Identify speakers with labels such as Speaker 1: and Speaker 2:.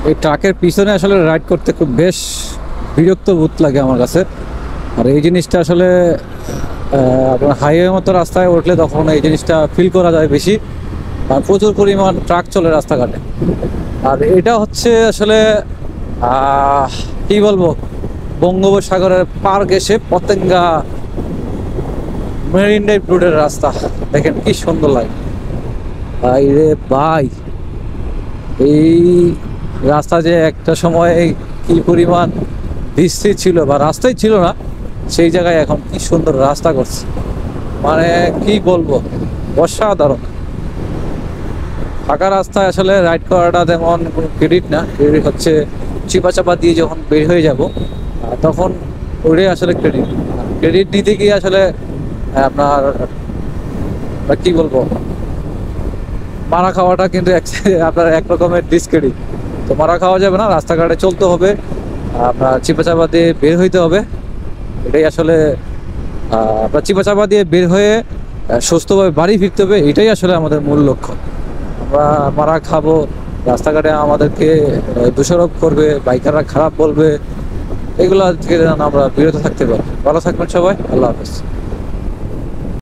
Speaker 1: এই ট্রাকের পিছনে আসলে রাইড করতে খুব বেশ বিরক্ত বোধ লাগে আমার কাছে। আর এই জিনিসটা আসলে আপনার হাইওয়ে মতো রাস্তায় উঠলে তখন এই জিনিসটা ফিল করা যায় বেশি। আর প্রচুর পরিমাণ ট্রাক চলে রাস্তাঘাটে। আর এটা হচ্ছে আসলে কি বলবো, বঙ্গোপসাগরের পার ঘেঁষে পতেঙ্গা মেরিন ড্রাইভ রোডের রাস্তা। দেখেন কি সুন্দর লাগে ভাই রে ভাই। এই রাস্তা যে একটা সময় কি পরিমাণ বিশ্রী ছিল বা রাস্তাই ছিল না, সেই জায়গায় এখন কি সুন্দর রাস্তা করছে, মানে কি বলবো, অসাধারণ। ফাঁকা রাস্তায় আসলে রাইড করাটা তেমন কোনো ক্রেডিট না, ক্রেডিট হচ্ছে চিপা চাপা দিয়ে যখন বের হয়ে যাব তখন ওটাই আসলে ক্রেডিট। ক্রেডিট নিতে গিয়ে আসলে আপনার কি বলবো, মারা খাওয়াটা কিন্তু আপনার এক রকমের ডিসক্রেডিট। তো মারা খাওয়া যাবে না, রাস্তাঘাটে চলতে হবে, আপনার চিপা চাপা দিয়ে বের হইতে হবে। এটাই আসলে আপনার চিপা চাপা দিয়ে বের হয়ে সুস্থভাবে বাড়ি ফিরতে হবে, এটাই আসলে আমাদের মূল লক্ষ্য। আমরা মারা খাবো, রাস্তাঘাটে আমাদেরকে দোষারোপ করবে, বাইকাররা খারাপ বলবে, এগুলো থেকে যেন আমরা বিরত থাকতে পারি। ভালো থাকবেন সবাই, আল্লাহ হাফেজ।